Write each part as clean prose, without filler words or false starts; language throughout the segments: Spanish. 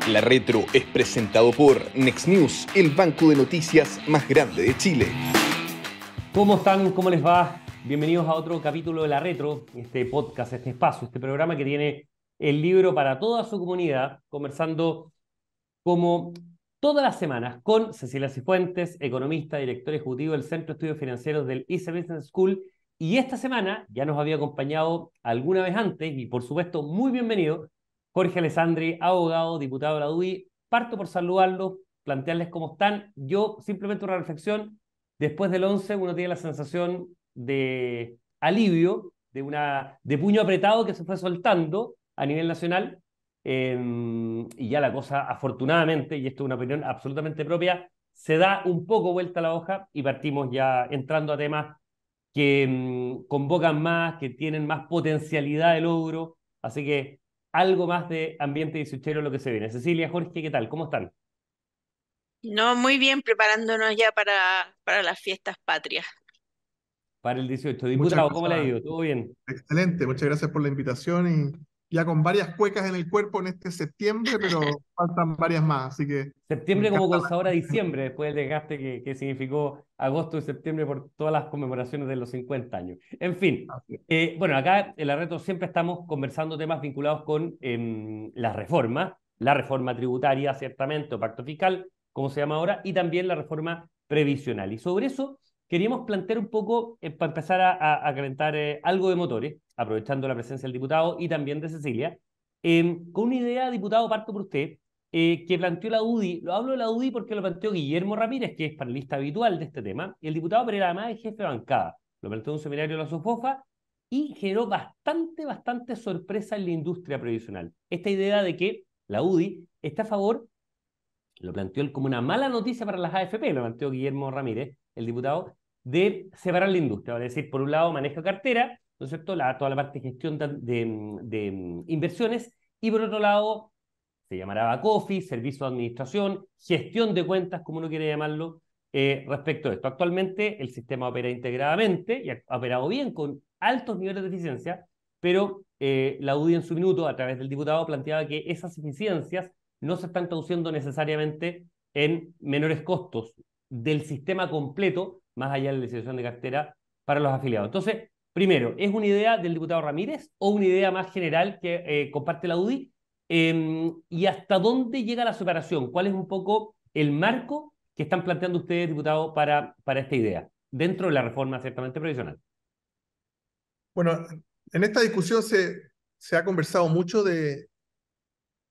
La Retro es presentado por Next News, el banco de noticias más grande de Chile. ¿Cómo están? ¿Cómo les va? Bienvenidos a otro capítulo de La Retro, este podcast, este espacio, este programa que tiene el libro para toda su comunidad, conversando como todas las semanas con Cecilia Cifuentes, economista, director ejecutivo del Centro de Estudios Financieros del ICE Business School. Y esta semana ya nos había acompañado alguna vez antes, y por supuesto, muy bienvenido, Jorge Alessandri, abogado, diputado de la UDI. Parto por saludarlos, plantearles cómo están. Yo, simplemente una reflexión. Después del 11 uno tiene la sensación de alivio, de puño apretado que se fue soltando a nivel nacional. Y ya la cosa, afortunadamente, y esto es una opinión absolutamente propia, se da un poco vuelta a la hoja y partimos ya entrando a temas que convocan más, que tienen más potencialidad de logro. Así que algo más de ambiente 18 lo que se viene. Cecilia, Jorge, ¿qué tal? ¿Cómo están? No, muy bien, preparándonos ya para las fiestas patrias. Para el 18. Muchas Diputado, ¿cómo le ha gracias. ido? ¿Todo bien? Excelente, muchas gracias por la invitación y ya con varias cuecas en el cuerpo en este septiembre, pero faltan varias más, así que me Septiembre como encanta. con sabor a diciembre, después del desgaste que significó agosto y septiembre por todas las conmemoraciones de los 50 años. En fin, Así es. bueno, acá en la Reto siempre estamos conversando temas vinculados con la reforma tributaria, ciertamente, o pacto fiscal, como se llama ahora, y también la reforma previsional. Y sobre eso queríamos plantear un poco, para empezar a calentar algo de motores, aprovechando la presencia del diputado y también de Cecilia, con una idea, diputado, parto por usted que planteó la UDI. Lo hablo de la UDI porque lo planteó Guillermo Ramírez, que es panelista habitual de este tema, y el diputado Pereira además es jefe de bancada. Lo planteó en un seminario de la SOFOFA y generó bastante sorpresa en la industria previsional. Esta idea de que la UDI está a favor, lo planteó él como una mala noticia para las AFP, lo planteó Guillermo Ramírez, el diputado, de separar la industria. Es decir, por un lado maneja cartera, ¿no es cierto? Toda la parte de gestión de inversiones, y por otro lado se llamará back office, servicio de administración, gestión de cuentas, como uno quiere llamarlo, respecto a esto. Actualmente el sistema opera integradamente y ha operado bien con altos niveles de eficiencia, pero la UDI en su minuto, a través del diputado, planteaba que esas eficiencias no se están traduciendo necesariamente en menores costos del sistema completo, más allá de la licitación de cartera para los afiliados. Entonces, primero, ¿es una idea del diputado Ramírez o una idea más general que comparte la UDI? ¿Y hasta dónde llega la separación? ¿Cuál es un poco el marco que están planteando ustedes, diputados, para esta idea? Dentro de la reforma ciertamente previsional. Bueno, en esta discusión se ha conversado mucho de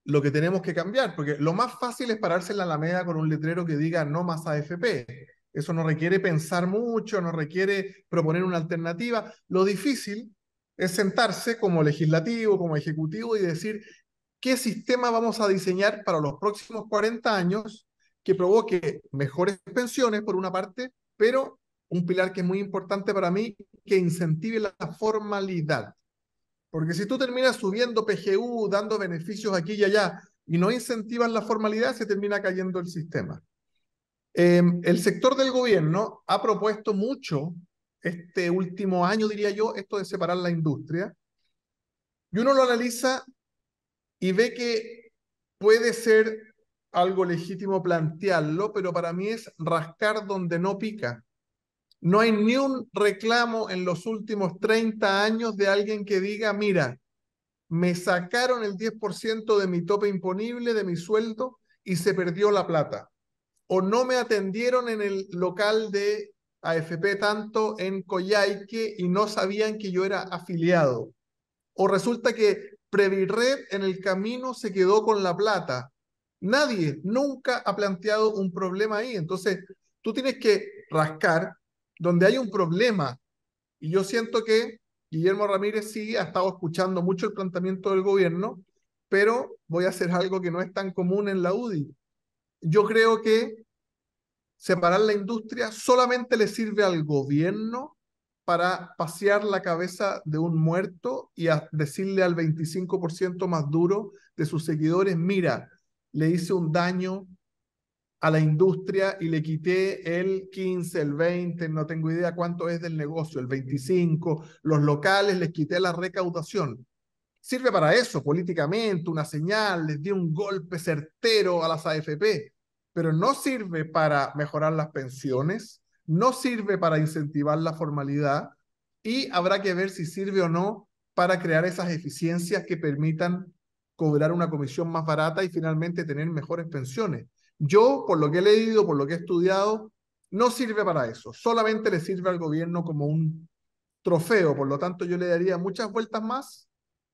lo que tenemos que cambiar, porque lo más fácil es pararse en la Alameda con un letrero que diga no más AFP. Eso no requiere pensar mucho, no requiere proponer una alternativa. Lo difícil es sentarse como legislativo, como ejecutivo y decir qué sistema vamos a diseñar para los próximos 40 años que provoque mejores pensiones, por una parte, pero un pilar que es muy importante para mí, que incentive la formalidad. Porque si tú terminas subiendo PGU, dando beneficios aquí y allá, y no incentivas la formalidad, se termina cayendo el sistema. El sector del gobierno ha propuesto mucho este último año, diría yo, esto de separar la industria, y uno lo analiza y ve que puede ser algo legítimo plantearlo, pero para mí es rascar donde no pica. No hay ni un reclamo en los últimos 30 años de alguien que diga, mira, me sacaron el 10% de mi tope imponible, de mi sueldo, y se perdió la plata. O no me atendieron en el local de AFP tanto en Coyhaique y no sabían que yo era afiliado. O resulta que Previred en el camino se quedó con la plata. Nadie nunca ha planteado un problema ahí. Entonces, tú tienes que rascar donde hay un problema. Y yo siento que Guillermo Ramírez sí ha estado escuchando mucho el planteamiento del gobierno, pero voy a hacer algo que no es tan común en la UDI. Yo creo que separar la industria solamente le sirve al gobierno para pasear la cabeza de un muerto y a decirle al 25% más duro de sus seguidores, mira, le hice un daño a la industria y le quité el 15, el 20, no tengo idea cuánto es del negocio, el 25, los locales les quité la recaudación. sirve para eso políticamente, una señal, les dio un golpe certero a las AFP, pero no sirve para mejorar las pensiones, no sirve para incentivar la formalidad y habrá que ver si sirve o no para crear esas eficiencias que permitan cobrar una comisión más barata y finalmente tener mejores pensiones. Yo, por lo que he leído, por lo que he estudiado, no sirve para eso, solamente le sirve al gobierno como un trofeo, por lo tanto yo le daría muchas vueltas más,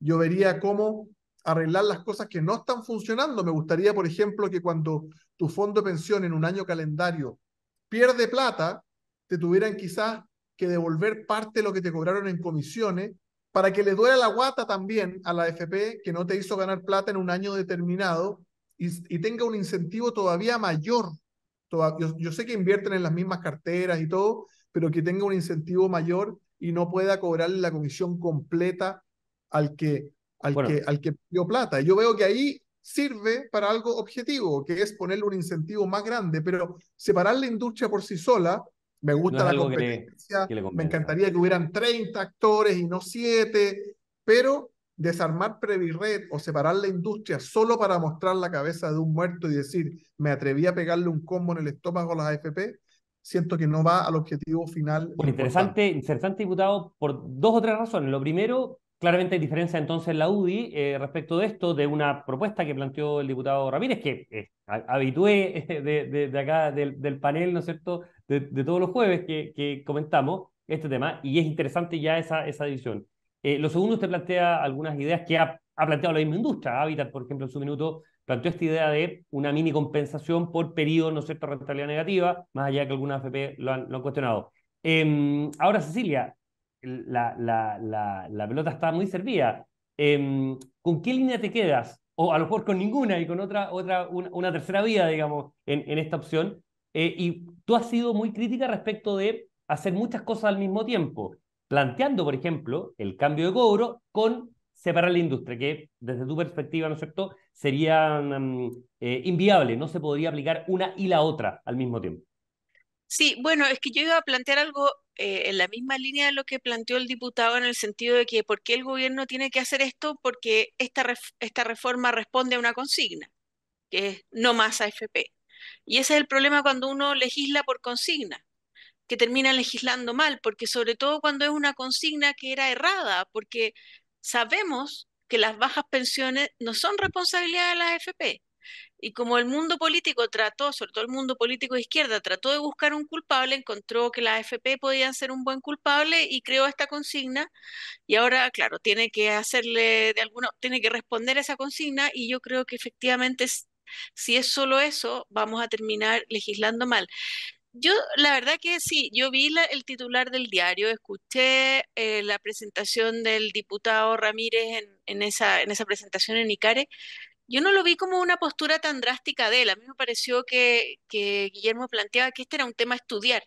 yo vería cómo arreglar las cosas que no están funcionando. Me gustaría, por ejemplo, que cuando tu fondo de pensión en un año calendario pierde plata, te tuvieran quizás que devolver parte de lo que te cobraron en comisiones para que le duela la guata también a la AFP que no te hizo ganar plata en un año determinado y tenga un incentivo todavía mayor. Yo sé que invierten en las mismas carteras y todo, pero que tenga un incentivo mayor y no pueda cobrarle la comisión completa al que, Bueno, al que dio plata. Yo veo que ahí sirve para algo objetivo, que es ponerle un incentivo más grande, pero separar la industria por sí sola, me no gusta es la algo competencia, que le me convenza. encantaría que hubieran 30 actores y no 7, pero desarmar Previred o separar la industria solo para mostrar la cabeza de un muerto y decir, me atreví a pegarle un combo en el estómago a las AFP, siento que no va al objetivo final Bueno, importante. interesante, diputado, por dos o tres razones. Lo primero, claramente hay diferencia entonces en la UDI respecto de esto, de una propuesta que planteó el diputado Ramírez, que habitué de acá del panel, ¿no es cierto?, de todos los jueves que comentamos este tema, y es interesante ya esa división. Lo segundo, usted plantea algunas ideas que ha planteado la misma industria. Habitat, por ejemplo, en su minuto planteó esta idea de una mini compensación por periodo, ¿no es cierto?, rentabilidad negativa, más allá que algunas AFP lo han cuestionado. Ahora, Cecilia, la pelota está muy servida. ¿Con qué línea te quedas? O a lo mejor con ninguna y con una tercera vía, digamos, en esta opción. Y tú has sido muy crítica respecto de hacer muchas cosas al mismo tiempo, planteando, por ejemplo, el cambio de cobro con separar la industria, que desde tu perspectiva, ¿no es cierto?, sería inviable, no se podría aplicar una y la otra al mismo tiempo. Sí, bueno, es que yo iba a plantear algo en la misma línea de lo que planteó el diputado en el sentido de que ¿por qué el gobierno tiene que hacer esto? Porque esta reforma responde a una consigna, que es no más AFP. Y ese es el problema cuando uno legisla por consigna, que termina legislando mal, porque sobre todo cuando es una consigna que era errada, porque sabemos que las bajas pensiones no son responsabilidad de las AFP. Y como el mundo político trató, sobre todo el mundo político de izquierda, trató de buscar un culpable, encontró que las AFP podían ser un buen culpable y creó esta consigna. Y ahora, claro, tiene que hacerle de alguna, tiene que responder a esa consigna y yo creo que efectivamente si es solo eso, vamos a terminar legislando mal. Yo, la verdad que sí, yo vi el titular del diario, escuché la presentación del diputado Ramírez en esa presentación en ICARE. Yo no lo vi como una postura tan drástica de él. A mí me pareció que Guillermo planteaba que este era un tema a estudiar.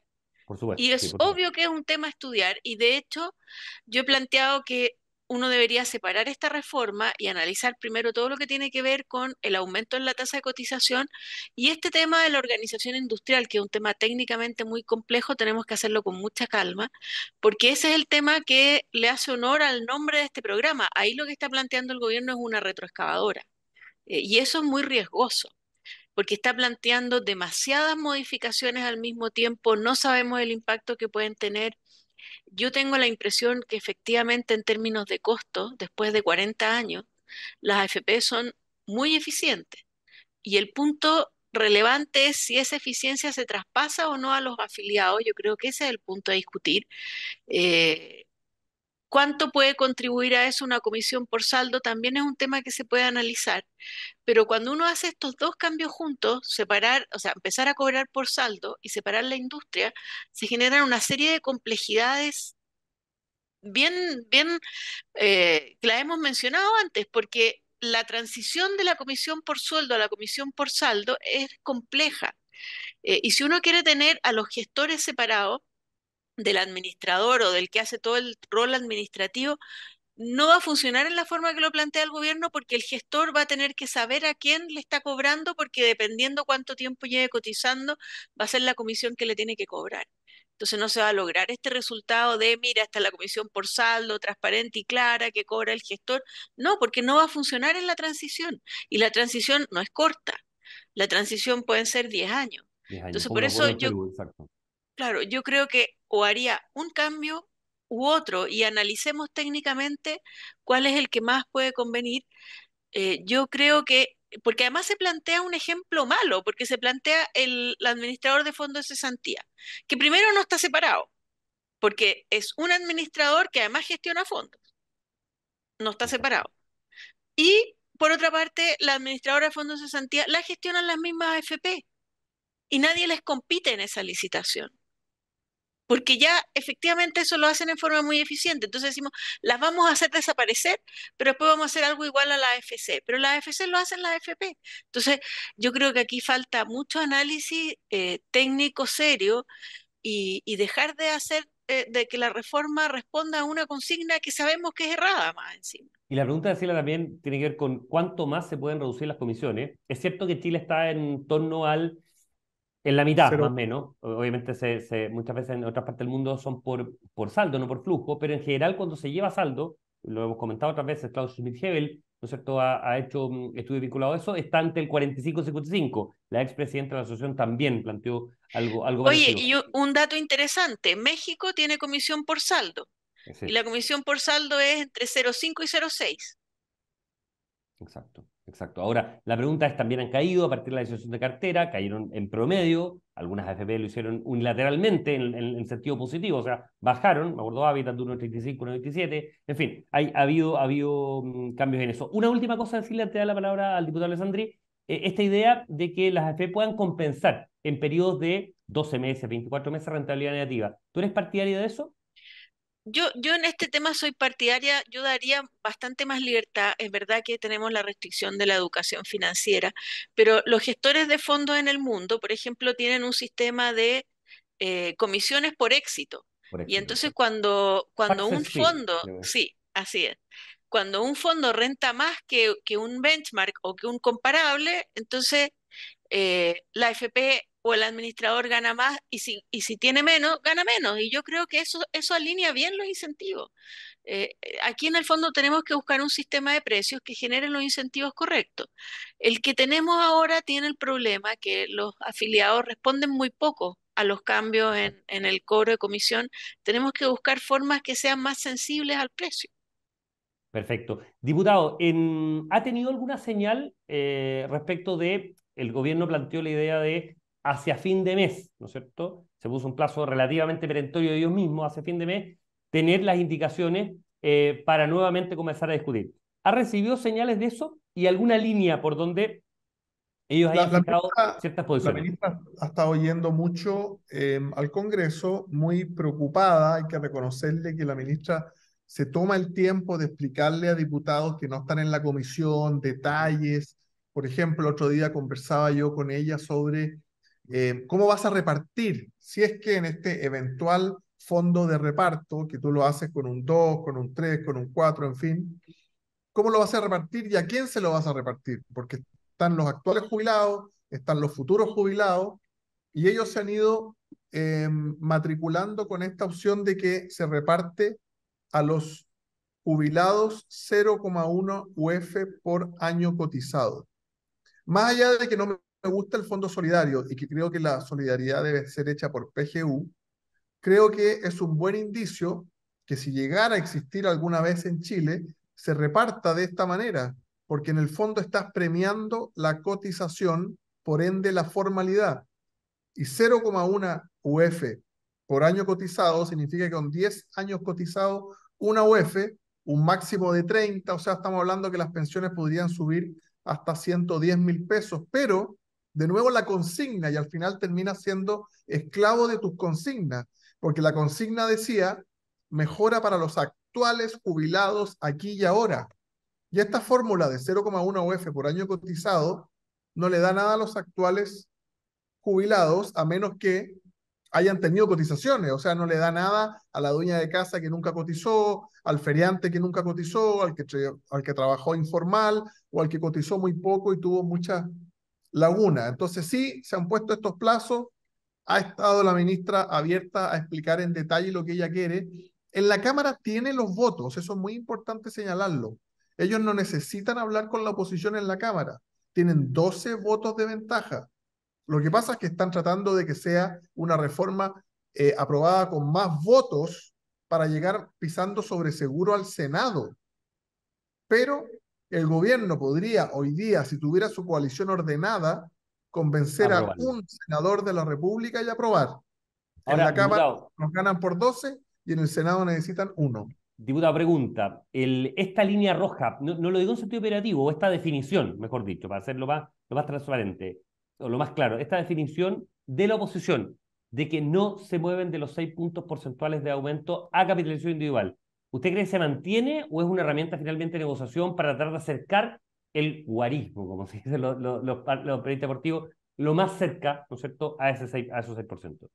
Por supuesto, Y sí, es por supuesto. obvio que es un tema a estudiar. Y de hecho, yo he planteado que uno debería separar esta reforma y analizar primero todo lo que tiene que ver con el aumento en la tasa de cotización y este tema de la organización industrial, que es un tema técnicamente muy complejo, tenemos que hacerlo con mucha calma, porque ese es el tema que le hace honor al nombre de este programa. Ahí lo que está planteando el gobierno es una retroexcavadora. Y eso es muy riesgoso, porque está planteando demasiadas modificaciones al mismo tiempo, no sabemos el impacto que pueden tener. Yo tengo la impresión que efectivamente en términos de costo, después de 40 años, las AFP son muy eficientes. Y el punto relevante es si esa eficiencia se traspasa o no a los afiliados. Yo creo que ese es el punto a discutir. Eh, ¿Cuánto puede contribuir a eso una comisión por saldo? También es un tema que se puede analizar. Pero cuando uno hace estos dos cambios juntos, separar, o sea, empezar a cobrar por saldo y separar la industria, se generan una serie de complejidades bien que la hemos mencionado antes, porque la transición de la comisión por sueldo a la comisión por saldo es compleja. Y si uno quiere tener a los gestores separados del administrador o del que hace todo el rol administrativo, no va a funcionar en la forma que lo plantea el gobierno porque el gestor va a tener que saber a quién le está cobrando porque dependiendo cuánto tiempo lleve cotizando, va a ser la comisión que le tiene que cobrar. Entonces no se va a lograr este resultado de, mira, esta es la comisión por saldo, transparente y clara, que cobra el gestor. No, porque no va a funcionar en la transición. Y la transición no es corta. La transición pueden ser 10 años. 10 años, Entonces, como por nos ocurre eso en Perú, exacto. claro, yo creo que o haría un cambio u otro y analicemos técnicamente cuál es el que más puede convenir. Yo creo que, porque además se plantea un ejemplo malo, porque se plantea el administrador de fondos de cesantía, que primero no está separado, porque es un administrador que además gestiona fondos, no está Exacto. separado. Y por otra parte, la administradora de fondos de cesantía la gestionan las mismas AFP y nadie les compite en esa licitación. Porque ya efectivamente eso lo hacen en forma muy eficiente. Entonces decimos, las vamos a hacer desaparecer, pero después vamos a hacer algo igual a la AFC. Pero la AFC lo hacen las AFP. Entonces yo creo que aquí falta mucho análisis técnico serio y dejar de hacer de que la reforma responda a una consigna que sabemos que es errada más encima. Y la pregunta de Sila también tiene que ver con cuánto más se pueden reducir las comisiones. Es cierto que Chile está en torno en la mitad, más o Cero. menos. Obviamente, muchas veces en otras partes del mundo son por saldo, no por flujo, pero en general, cuando se lleva saldo, lo hemos comentado otras veces, Klaus Schmidt-Hebel, ¿no es cierto?, ha hecho estudios vinculados a eso, está ante el 45-55. La expresidenta de la asociación también planteó algo Oye, parecido. y un dato interesante, México tiene comisión por saldo y Sí. la comisión por saldo es entre 0,5 y 0,6. Exacto, exacto. Ahora, la pregunta es, también han caído a partir de la decisión de cartera, cayeron en promedio, algunas AFP lo hicieron unilateralmente en sentido positivo, o sea, bajaron, me acuerdo, Habitat de 1,35, 1,27, en fin, ha habido cambios en eso. Una última cosa, decirle antes de dar la palabra al diputado Alessandri, esta idea de que las AFP puedan compensar en periodos de 12 meses, 24 meses rentabilidad negativa. ¿Tú eres partidario de eso? Yo en este tema soy partidaria, yo daría bastante más libertad. Es verdad que tenemos la restricción de la educación financiera, pero los gestores de fondos en el mundo, por ejemplo, tienen un sistema de comisiones por éxito. Por Y éxito, entonces exacto. cuando un Success fee. fondo, sí, así es, cuando un fondo renta más que un benchmark o que un comparable, entonces la FP o el administrador gana más y si tiene menos, gana menos. Y yo creo que eso alinea bien los incentivos. Aquí en el fondo tenemos que buscar un sistema de precios que genere los incentivos correctos. El que tenemos ahora tiene el problema que los afiliados responden muy poco a los cambios en el cobro de comisión. Tenemos que buscar formas que sean más sensibles al precio. Perfecto. Diputado, ¿ha tenido alguna señal respecto de, el gobierno planteó la idea de hacia fin de mes, ¿no es cierto? Se puso un plazo relativamente perentorio de ellos mismos, hacia fin de mes, tener las indicaciones para nuevamente comenzar a discutir. ¿Ha recibido señales de eso y alguna línea por donde ellos La, hayan la fijado ministra, ciertas la posiciones? ministra ha estado yendo mucho al Congreso, muy preocupada. Hay que reconocerle que la ministra se toma el tiempo de explicarle a diputados que no están en la comisión detalles. Por ejemplo, otro día conversaba yo con ella sobre cómo vas a repartir, si es que en este eventual fondo de reparto, que tú lo haces con un 2, con un 3, con un 4, en fin, cómo lo vas a repartir y a quién se lo vas a repartir, porque están los actuales jubilados, están los futuros jubilados, y ellos se han ido matriculando con esta opción de que se reparte a los jubilados 0,1 UF por año cotizado. Más allá de que no me gusta el Fondo Solidario y que creo que la solidaridad debe ser hecha por PGU, creo que es un buen indicio que si llegara a existir alguna vez en Chile, se reparta de esta manera, porque en el fondo estás premiando la cotización, por ende la formalidad. Y 0,1 UF por año cotizado significa que con 10 años cotizados, una UF, un máximo de 30, o sea, estamos hablando que las pensiones podrían subir hasta 110.000 pesos, pero de nuevo la consigna y al final termina siendo esclavo de tus consignas, porque la consigna decía mejora para los actuales jubilados aquí y ahora. Y esta fórmula de 0,1 UF por año cotizado no le da nada a los actuales jubilados a menos que hayan tenido cotizaciones, o sea, no le da nada a la dueña de casa que nunca cotizó, al feriante que nunca cotizó, al que trabajó informal o al que cotizó muy poco y tuvo mucha laguna. Entonces sí, se han puesto estos plazos, ha estado la ministra abierta a explicar en detalle lo que ella quiere. En la Cámara tiene los votos, eso es muy importante señalarlo. Ellos no necesitan hablar con la oposición en la Cámara, tienen 12 votos de ventaja. Lo que pasa es que están tratando de que sea una reforma aprobada con más votos para llegar pisando sobre seguro al Senado. Pero el gobierno podría hoy día, si tuviera su coalición ordenada, convencer a Aprobarlo. un senador de la República y aprobar. En Ahora, la Cámara diputado, nos ganan por 12 y en el Senado necesitan uno. diputado, pregunta, esta línea roja, no lo digo en sentido operativo, o esta definición, mejor dicho, para hacerlo lo más transparente, o lo más claro, esta definición de la oposición, de que no se mueven de los 6 puntos porcentuales de aumento a capitalización individual. ¿Usted cree que se mantiene o es una herramienta finalmente de negociación para tratar de acercar el guarismo, como se dice los periodistas deportivos, lo más cerca, ¿no es cierto?, a esos 6%?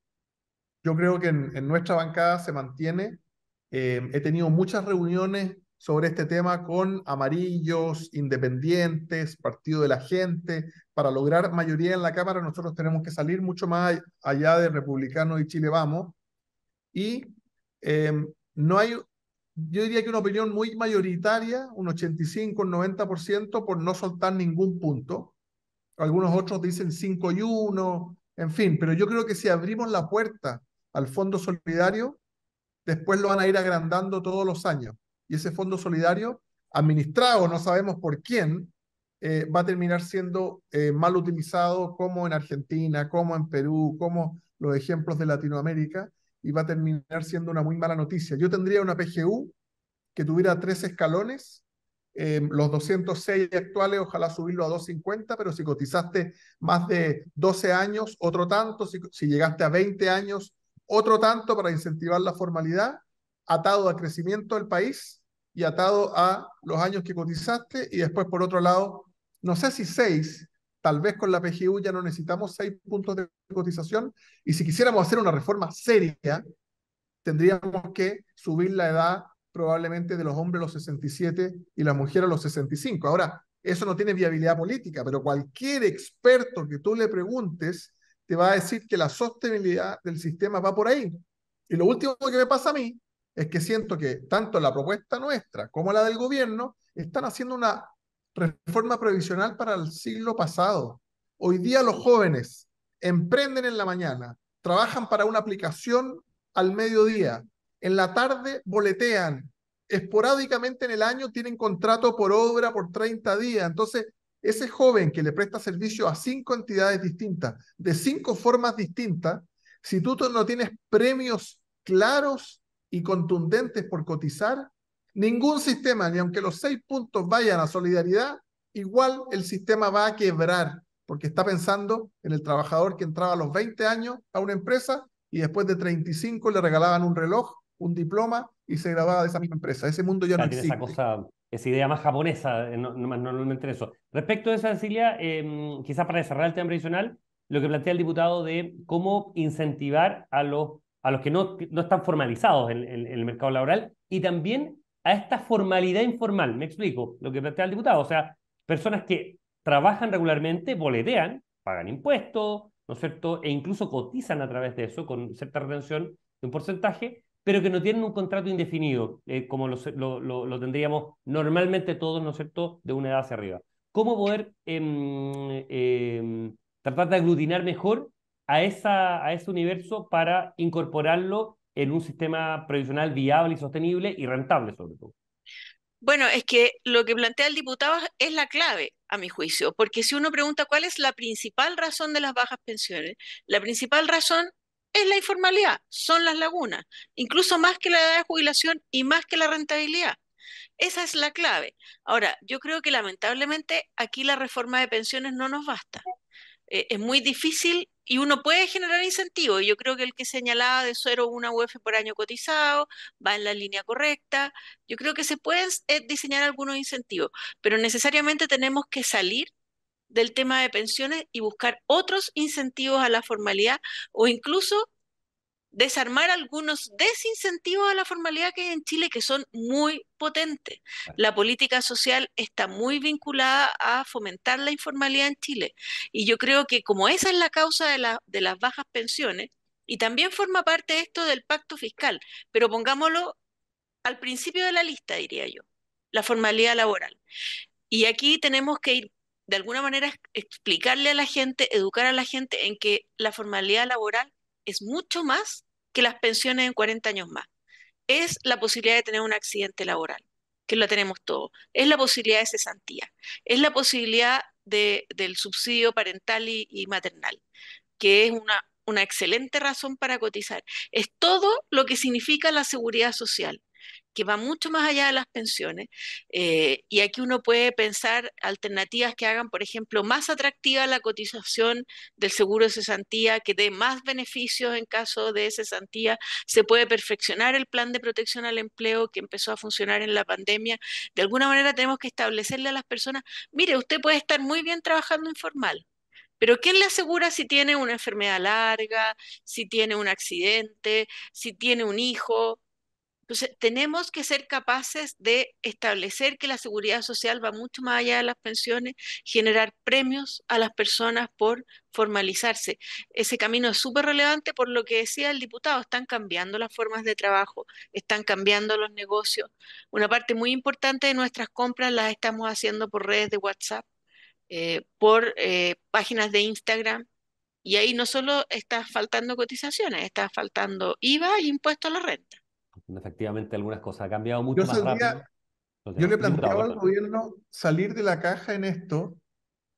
Yo creo que en nuestra bancada se mantiene. He tenido muchas reuniones sobre este tema con amarillos, independientes, Partido de la Gente. Para lograr mayoría en la Cámara, nosotros tenemos que salir mucho más allá de Republicanos y Chile Vamos. Y eh, no hay, yo diría que una opinión muy mayoritaria, un 85, un 90%, por no soltar ningún punto. Algunos otros dicen 5 y 1, en fin, pero yo creo que si abrimos la puerta al Fondo Solidario, después lo van a ir agrandando todos los años. Y ese Fondo Solidario, administrado, no sabemos por quién, va a terminar siendo mal utilizado como en Argentina, como en Perú, como los ejemplos de Latinoamérica, y va a terminar siendo una muy mala noticia. Yo tendría una PGU que tuviera 3 escalones, los 206 actuales, ojalá subirlo a 250, pero si cotizaste más de 12 años, otro tanto, si llegaste a 20 años, otro tanto para incentivar la formalidad, atado al crecimiento del país y atado a los años que cotizaste, y después por otro lado, no sé si 6, tal vez con la PGU ya no necesitamos 6 puntos de cotización, y si quisiéramos hacer una reforma seria, tendríamos que subir la edad probablemente de los hombres a los 67 y las mujeres a los 65. Ahora, eso no tiene viabilidad política, pero cualquier experto que tú le preguntes te va a decir que la sostenibilidad del sistema va por ahí. Y lo último que me pasa a mí es que siento que tanto la propuesta nuestra como la del gobierno están haciendo una reforma previsional para el siglo pasado. Hoy día los jóvenes emprenden en la mañana, trabajan para una aplicación al mediodía, en la tarde boletean, esporádicamente en el año tienen contrato por obra por 30 días. Entonces, ese joven que le presta servicio a 5 entidades distintas, de 5 formas distintas, si tú no tienes premios claros y contundentes por cotizar, ningún sistema, ni aunque los 6 puntos vayan a solidaridad, igual el sistema va a quebrar, porque está pensando en el trabajador que entraba a los 20 años a una empresa y después de 35 le regalaban un reloj, un diploma y se graduaba de esa misma empresa. Ese mundo ya no Tiene esa existe. cosa, esa idea más japonesa, normalmente en eso. Respecto a esa, Cecilia, quizás para cerrar el tema previsional, lo que plantea el diputado de cómo incentivar a los que no están formalizados en el mercado laboral y también a esta formalidad informal. Me explico lo que plantea el diputado. O sea, personas que trabajan regularmente, boletean, pagan impuestos, ¿no es cierto? E incluso cotizan a través de eso con cierta retención de un porcentaje, pero que no tienen un contrato indefinido, como lo tendríamos normalmente todos, ¿no es cierto?, de una edad hacia arriba. ¿Cómo poder tratar de aglutinar mejor a ese universo para incorporarlo en un sistema previsional viable y sostenible y rentable, sobre todo? Bueno, es que lo que plantea el diputado es la clave, a mi juicio, porque si uno pregunta cuál es la principal razón de las bajas pensiones, la principal razón es la informalidad, son las lagunas, incluso más que la edad de jubilación y más que la rentabilidad. Esa es la clave. Ahora, yo creo que lamentablemente aquí la reforma de pensiones no nos basta. Es muy difícil y uno puede generar incentivos. Yo creo que el que señalaba de 0,1 UF por año cotizado va en la línea correcta. Yo creo que se pueden diseñar algunos incentivos, pero necesariamente tenemos que salir del tema de pensiones y buscar otros incentivos a la formalidad o incluso desarmar algunos desincentivos a la formalidad que hay en Chile que son muy potentes. La política social está muy vinculada a fomentar la informalidad en Chile. Y yo creo que como esa es la causa de las bajas pensiones, y también forma parte de esto del pacto fiscal, pero pongámoslo al principio de la lista, diría yo, la formalidad laboral. Y aquí tenemos que ir, de alguna manera, explicarle a la gente, educar a la gente en que la formalidad laboral es mucho más que las pensiones en 40 años más. Es la posibilidad de tener un accidente laboral, que lo tenemos todos. Es la posibilidad de cesantía. Es la posibilidad del subsidio parental y maternal, que es una excelente razón para cotizar. Es todo lo que significa la seguridad social, que va mucho más allá de las pensiones. Y aquí uno puede pensar alternativas que hagan, por ejemplo, más atractiva la cotización del seguro de cesantía, que dé más beneficios en caso de cesantía. Se puede perfeccionar el plan de protección al empleo que empezó a funcionar en la pandemia. De alguna manera tenemos que establecerle a las personas, mire, usted puede estar muy bien trabajando informal, pero ¿quién le asegura si tiene una enfermedad larga, si tiene un accidente, si tiene un hijo? Entonces, tenemos que ser capaces de establecer que la seguridad social va mucho más allá de las pensiones, generar premios a las personas por formalizarse. Ese camino es súper relevante por lo que decía el diputado, están cambiando las formas de trabajo, están cambiando los negocios. Una parte muy importante de nuestras compras las estamos haciendo por redes de WhatsApp, por páginas de Instagram, y ahí no solo está faltando cotizaciones, está faltando IVA y impuesto a la renta. Efectivamente, algunas cosas han cambiado Yo mucho más saldría, rápido los yo temas. le Diputado, planteaba al perdón. gobierno salir de la caja en esto.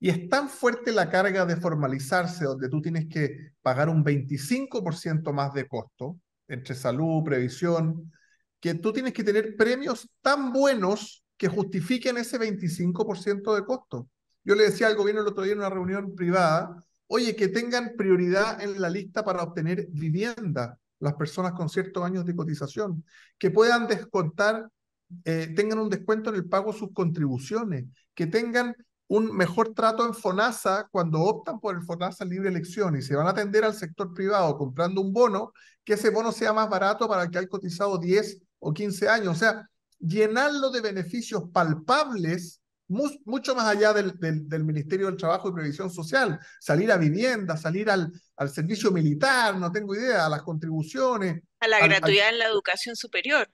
Y es tan fuerte la carga de formalizarse, donde tú tienes que pagar un 25% más de costo entre salud, previsión, que tú tienes que tener premios tan buenos que justifiquen ese 25% de costo. Yo le decía al gobierno el otro día en una reunión privada, oye, que tengan prioridad en la lista para obtener vivienda las personas con ciertos años de cotización, que puedan descontar, tengan un descuento en el pago de sus contribuciones, que tengan un mejor trato en FONASA cuando optan por el FONASA libre elección y se van a atender al sector privado comprando un bono, que ese bono sea más barato para el que ha cotizado 10 o 15 años. O sea, llenarlo de beneficios palpables, mucho más allá del Ministerio del Trabajo y Previsión Social, salir a vivienda, salir al servicio militar, no tengo idea, a las contribuciones, A la al gratuidad en la educación superior.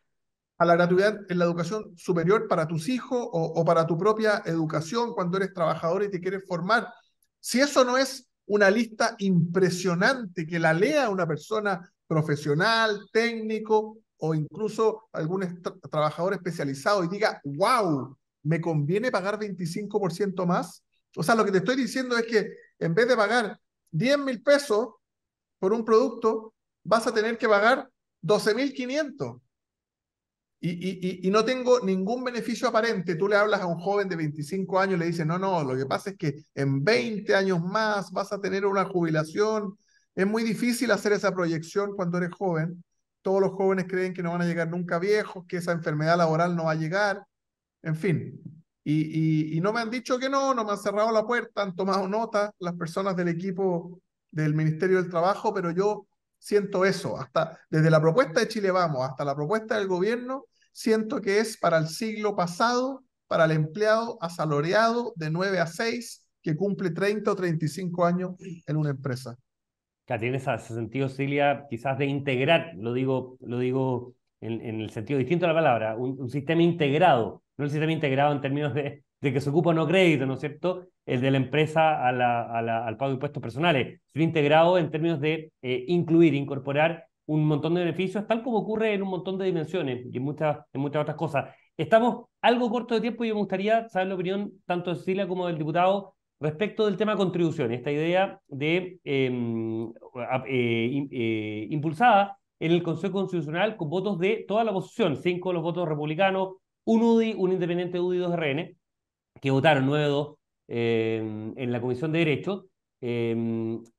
a la gratuidad en la educación superior para tus hijos o para tu propia educación cuando eres trabajador y te quieres formar. Si eso no es una lista impresionante que la lea una persona profesional, técnico o incluso algún trabajador especializado y diga, wow, me conviene pagar 25% más. O sea, lo que te estoy diciendo es que en vez de pagar 10.000 pesos por un producto, vas a tener que pagar 12.500 y no tengo ningún beneficio aparente. Tú le hablas a un joven de 25 años y le dices, no, no, lo que pasa es que en 20 años más vas a tener una jubilación. Es muy difícil hacer esa proyección cuando eres joven. Todos los jóvenes creen que no van a llegar nunca viejos, que esa enfermedad laboral no va a llegar, en fin. Y no me han dicho que no, no me han cerrado la puerta, han tomado nota las personas del equipo del Ministerio del Trabajo, pero yo siento eso, hasta desde la propuesta de Chile Vamos hasta la propuesta del gobierno, siento que es para el siglo pasado, para el empleado asalariado de 9 a 6 que cumple 30 o 35 años en una empresa. Claro, tiene ese sentido, Cilia, quizás de integrar, lo digo en el sentido distinto de la palabra, un sistema integrado, no el sistema integrado en términos de que se ocupa o no crédito, ¿no es cierto? El de la empresa al pago de impuestos personales, sino integrado en términos de incluir, incorporar un montón de beneficios, tal como ocurre en un montón de dimensiones y en muchas otras cosas. Estamos algo corto de tiempo y me gustaría saber la opinión tanto de Cecilia como del diputado respecto del tema contribución, esta idea de impulsada en el Consejo Constitucional con votos de toda la oposición, 5 los votos republicanos, un UDI, un independiente UDI y 2 RN, que votaron 9-2 en la Comisión de Derechos,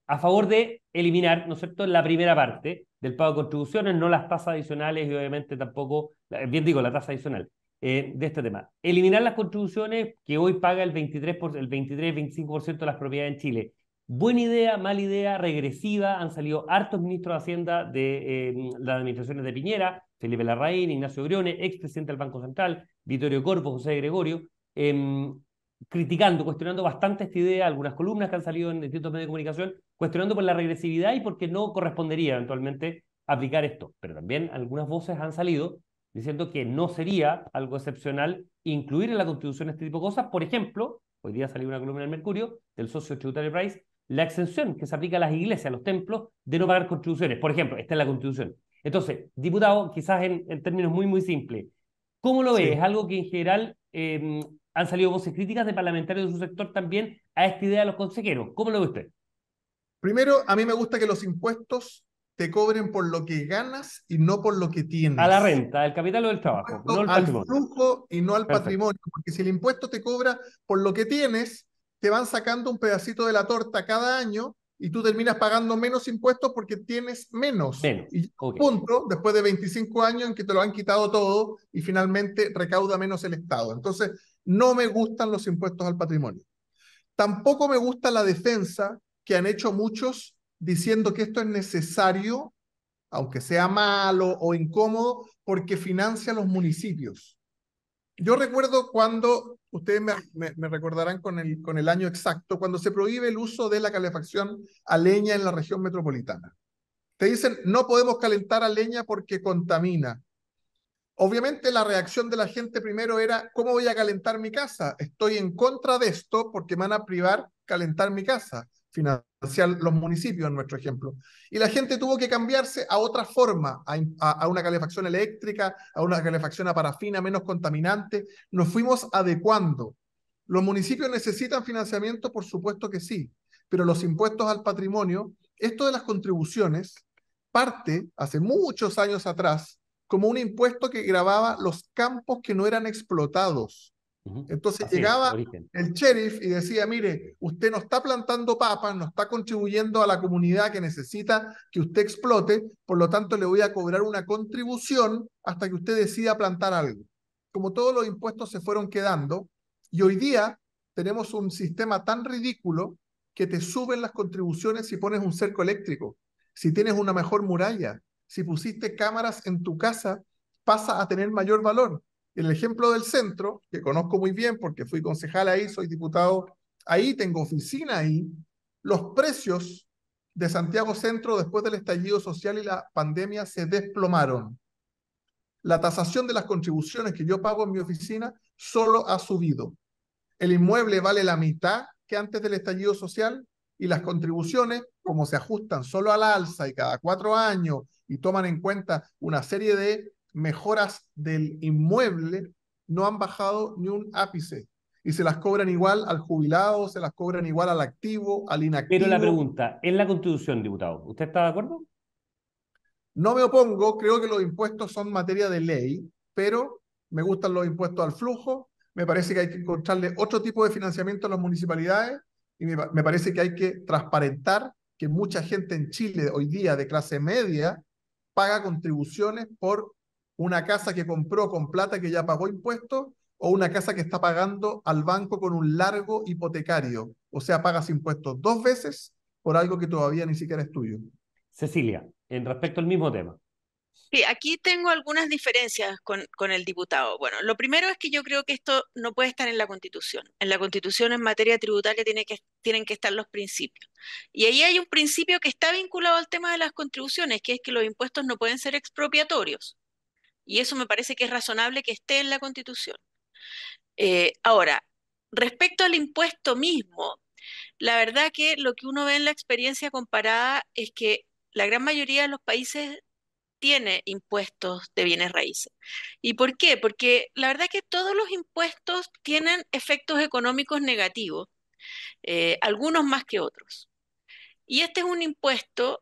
a favor de eliminar, ¿no es cierto?, la primera parte del pago de contribuciones, no las tasas adicionales y obviamente tampoco, bien digo, la tasa adicional de este tema. Eliminar las contribuciones que hoy paga el 23-25% de las propiedades en Chile Buena idea, mala idea, regresiva. Han salido hartos ministros de Hacienda de las administraciones de Piñera, Felipe Larraín, Ignacio Briones, expresidente del Banco Central, Vittorio Corpo, José Gregorio, criticando, cuestionando bastante esta idea, algunas columnas que han salido en distintos medios de comunicación, cuestionando por la regresividad y porque no correspondería eventualmente aplicar esto. Pero también algunas voces han salido diciendo que no sería algo excepcional incluir en la Constitución este tipo de cosas. Por ejemplo, hoy día salió una columna en el Mercurio del socio tributario Price, la exención que se aplica a las iglesias, a los templos, de no pagar contribuciones. Por ejemplo, está en la Constitución. Entonces, diputado, quizás en términos muy, muy simples, ¿cómo lo ve? ¿Es Sí. algo que en general han salido voces críticas de parlamentarios de su sector también a esta idea de los consejeros? ¿Cómo lo ve usted? Primero, a mí me gusta que los impuestos te cobren por lo que ganas y no por lo que A la tienes. renta, del capital o del trabajo, no Impuesto el al patrimonio. flujo y no al Perfecto. patrimonio, porque si el impuesto te cobra por lo que tienes, te van sacando un pedacito de la torta cada año y tú terminas pagando menos impuestos porque tienes menos. Menos. Y llega un Ok. punto, después de 25 años, en que te lo han quitado todo y finalmente recauda menos el Estado. Entonces, no me gustan los impuestos al patrimonio. Tampoco me gusta la defensa que han hecho muchos diciendo que esto es necesario, aunque sea malo o incómodo, porque financia a los municipios. Yo recuerdo cuando, ustedes me recordarán con el año exacto, cuando se prohíbe el uso de la calefacción a leña en la región metropolitana. Te dicen, no podemos calentar a leña porque contamina. Obviamente la reacción de la gente primero era, ¿cómo voy a calentar mi casa? Estoy en contra de esto porque me van a privar calentar mi casa, financiar los municipios en nuestro ejemplo. Y la gente tuvo que cambiarse a otra forma, a una calefacción eléctrica, a una calefacción a parafina menos contaminante. Nos fuimos adecuando. ¿Los municipios necesitan financiamiento? Por supuesto que sí, pero los impuestos al patrimonio, esto de las contribuciones, parte hace muchos años atrás como un impuesto que gravaba los campos que no eran explotados. Entonces Así es, llegaba origen. el sheriff y decía, mire, usted no está plantando papas, no está contribuyendo a la comunidad que necesita que usted explote, por lo tanto le voy a cobrar una contribución hasta que usted decida plantar algo. Como todos los impuestos se fueron quedando, y hoy día tenemos un sistema tan ridículo que te suben las contribuciones si pones un cerco eléctrico, si tienes una mejor muralla, si pusiste cámaras en tu casa, pasa a tener mayor valor. El ejemplo del centro, que conozco muy bien porque fui concejal ahí, soy diputado ahí, tengo oficina ahí, los precios de Santiago Centro después del estallido social y la pandemia se desplomaron. La tasación de las contribuciones que yo pago en mi oficina solo ha subido. El inmueble vale la mitad que antes del estallido social y las contribuciones, como se ajustan solo a la alza y cada 4 años y toman en cuenta una serie de mejoras del inmueble, no han bajado ni un ápice. Y se las cobran igual al jubilado, se las cobran igual al activo, al Pero la inactivo. pregunta, en la Constitución, diputado, ¿usted está de acuerdo? No me opongo, creo que los impuestos son materia de ley, pero me gustan los impuestos al flujo, me parece que hay que encontrarle otro tipo de financiamiento a las municipalidades y me parece que hay que transparentar que mucha gente en Chile hoy día de clase media paga contribuciones por una casa que compró con plata que ya pagó impuestos o una casa que está pagando al banco con un largo hipotecario. O sea, pagas impuestos 2 veces por algo que todavía ni siquiera es tuyo. Cecilia, en respecto al mismo tema. Sí, aquí tengo algunas diferencias con el diputado. Bueno, lo primero es que yo creo que esto no puede estar en la Constitución. En la Constitución en materia tributaria tienen que estar los principios. Y ahí hay un principio que está vinculado al tema de las contribuciones, que es que los impuestos no pueden ser expropiatorios. Y eso me parece que es razonable que esté en la Constitución. Ahora, respecto al impuesto mismo, la verdad que lo que uno ve en la experiencia comparada es que la gran mayoría de los países tiene impuestos de bienes raíces. ¿Y por qué? Porque la verdad que todos los impuestos tienen efectos económicos negativos, algunos más que otros. Y este es un impuesto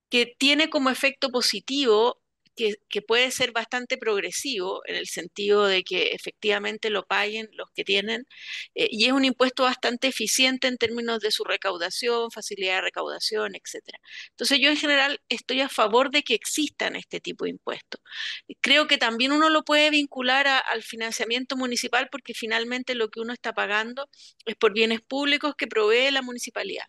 que tiene como efecto positivo que puede ser bastante progresivo en el sentido de que efectivamente lo paguen los que tienen, y es un impuesto bastante eficiente en términos de su recaudación, facilidad de recaudación, etcétera. Entonces yo en general estoy a favor de que existan este tipo de impuestos. Creo que también uno lo puede vincular al financiamiento municipal porque finalmente lo que uno está pagando es por bienes públicos que provee la municipalidad.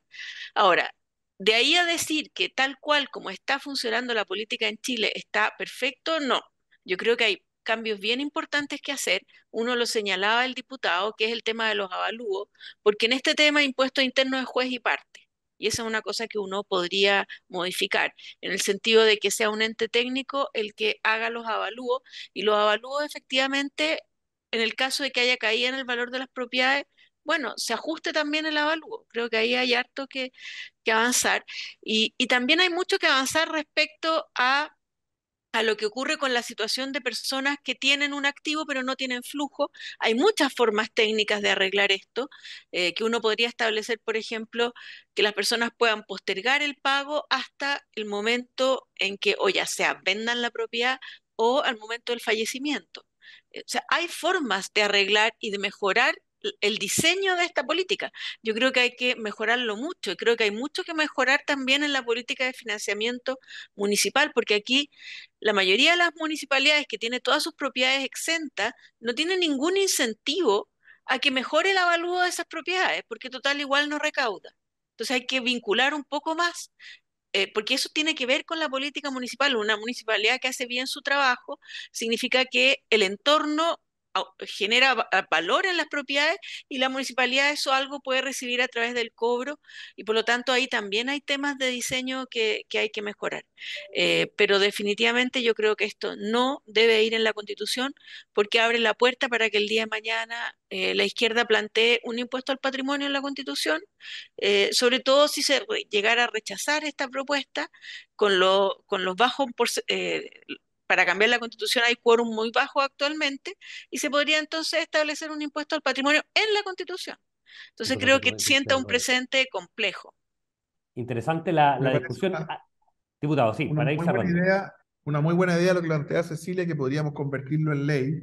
Ahora, de ahí a decir que tal cual como está funcionando la política en Chile está perfecto, no. Yo creo que hay cambios bien importantes que hacer. Uno lo señalaba el diputado, que es el tema de los avalúos, porque en este tema impuesto interno es juez y parte. Y esa es una cosa que uno podría modificar, en el sentido de que sea un ente técnico el que haga los avalúos, y los avalúos efectivamente, en el caso de que haya caída en el valor de las propiedades, bueno, se ajuste también el avalúo. Creo que ahí hay harto que avanzar. Y también hay mucho que avanzar respecto a lo que ocurre con la situación de personas que tienen un activo pero no tienen flujo. Hay muchas formas técnicas de arreglar esto, que uno podría establecer, por ejemplo, que las personas puedan postergar el pago hasta el momento en que o ya sea vendan la propiedad o al momento del fallecimiento. O sea, hay formas de arreglar y de mejorar el diseño de esta política. Yo creo que hay que mejorarlo mucho y creo que hay mucho que mejorar también en la política de financiamiento municipal, porque aquí la mayoría de las municipalidades que tienen todas sus propiedades exentas no tienen ningún incentivo a que mejore el avalúo de esas propiedades, porque total igual no recauda. Entonces hay que vincular un poco más, porque eso tiene que ver con la política municipal. Una municipalidad que hace bien su trabajo significa que el entorno genera valor en las propiedades y la municipalidad eso algo puede recibir a través del cobro, y por lo tanto ahí también hay temas de diseño que hay que mejorar. Pero definitivamente yo creo que esto no debe ir en la Constitución porque abre la puerta para que el día de mañana la izquierda plantee un impuesto al patrimonio en la Constitución, sobre todo si se llegara a rechazar esta propuesta con los bajos para cambiar la Constitución hay quórum muy bajo actualmente y se podría entonces establecer un impuesto al patrimonio en la Constitución. Entonces Impuesto al creo que patrimonio sienta industrial, un correcto. precedente complejo. Interesante la Me parece discusión. Diputado, sí, una para ir muy buena cerrando. idea, una muy buena idea lo que plantea Cecilia, que podríamos convertirlo en ley,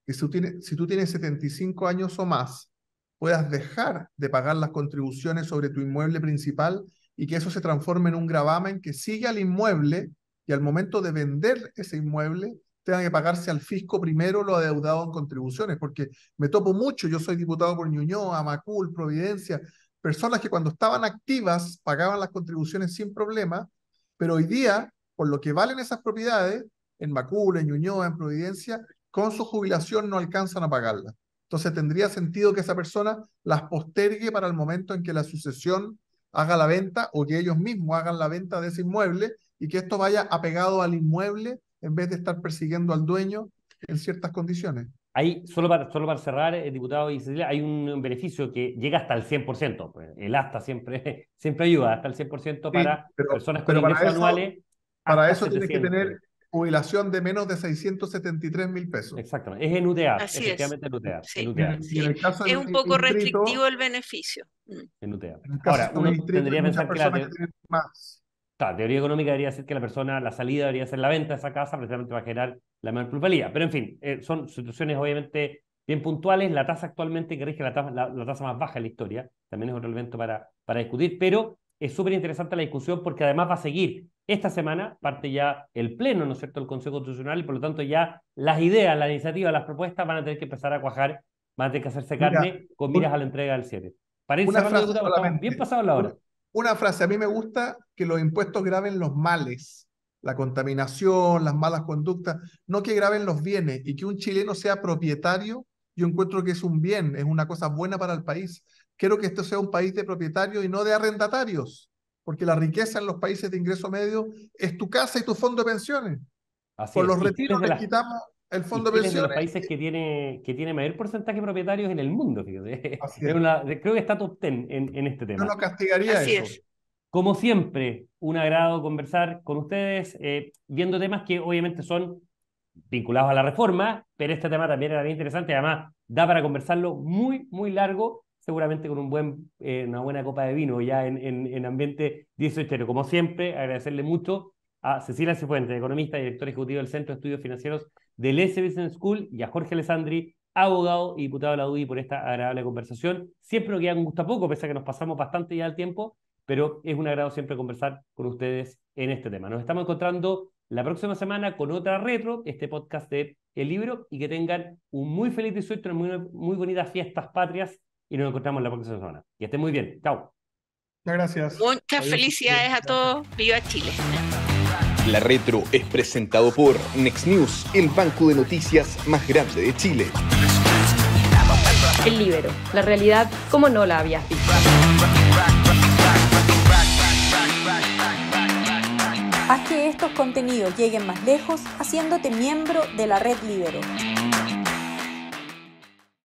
que si tú tienes 75 años o más, puedas dejar de pagar las contribuciones sobre tu inmueble principal y que eso se transforme en un gravamen que sigue al inmueble y al momento de vender ese inmueble tenga que pagarse al fisco primero lo adeudado en contribuciones, porque me topo mucho, yo soy diputado por Ñuñoa, Macul, Providencia, personas que cuando estaban activas pagaban las contribuciones sin problema, pero hoy día, por lo que valen esas propiedades, en Macul, en Ñuñoa, en Providencia, con su jubilación no alcanzan a pagarlas. Entonces tendría sentido que esa persona las postergue para el momento en que la sucesión haga la venta o que ellos mismos hagan la venta de ese inmueble y que esto vaya apegado al inmueble en vez de estar persiguiendo al dueño en ciertas condiciones. Ahí, solo para cerrar, diputado y Cecilia, hay un beneficio que llega hasta el 100%. Pues, el hasta siempre, siempre ayuda, hasta el 100% Sí, para personas con pero ingresos anuales para hasta eso tienes que 700. tener jubilación de menos de 673.000 pesos. Exactamente. Es en UTEAP, Así es, efectivamente en UTEAP. En sí, UTEAP. Y en sí. el caso Es de un mi poco restrictivo distrito, el beneficio. Mm. En UTEAP. en el caso Ahora, de mi uno distrito hay tendría que muchas pensar que la, personas que tienen más. claro, teoría económica debería ser que la persona, la salida debería ser la venta de esa casa, precisamente para generar la menor plusvalía. Pero en fin, son situaciones obviamente bien puntuales. La tasa actualmente que rige la tasa más baja en la historia, también es otro elemento para discutir, pero es súper interesante la discusión porque además va a seguir esta semana, parte ya el pleno, ¿no es cierto?, el Consejo Constitucional, y por lo tanto ya las ideas, las iniciativas, las propuestas van a tener que empezar a cuajar, van a tener que hacerse Mira, carne con miras a un- la entrega del 7. Para ir una cerrando, frase diputado, estamos bien solamente. pasados la hora. Una frase. A mí me gusta que los impuestos graben los males, la contaminación, las malas conductas, no que graben los bienes y que un chileno sea propietario. Yo encuentro que es un bien, es una cosa buena para el país. Quiero que esto sea un país de propietarios y no de arrendatarios, porque la riqueza en los países de ingreso medio es tu casa y tu fondo de pensiones. Así Con es. los retiros les quitamos el fondo de Y Chile es de los pensiones. países que tiene mayor porcentaje de propietarios en el mundo, fíjate. Así es. Creo que está top 10 en este Yo tema. no castigaría Así eso. es. Como siempre, un agrado conversar con ustedes, viendo temas que obviamente son vinculados a la reforma, pero este tema también era bien interesante, además da para conversarlo muy, muy largo, seguramente con una buena copa de vino ya en ambiente 18. Como siempre, agradecerle mucho a Cecilia Cifuentes, economista y director ejecutivo del Centro de Estudios Financieros del S Business School, y a Jorge Alessandri, abogado y diputado de la UDI, por esta agradable conversación. Siempre nos queda un gusto a poco, pese a que nos pasamos bastante ya el tiempo, pero es un agrado siempre conversar con ustedes en este tema. Nos estamos encontrando la próxima semana con otra retro, este podcast de El Libro, y que tengan un muy feliz 18, muy bonitas fiestas patrias, y nos encontramos la próxima semana. Que estén muy bien. Chao. Muchas gracias. Muchas Adiós. felicidades a todos. ¡Viva Chile! La retro es presentado por Next News, el banco de noticias más grande de Chile. El Libero, la realidad como no la habías visto. Haz que estos contenidos lleguen más lejos haciéndote miembro de la Red Libero.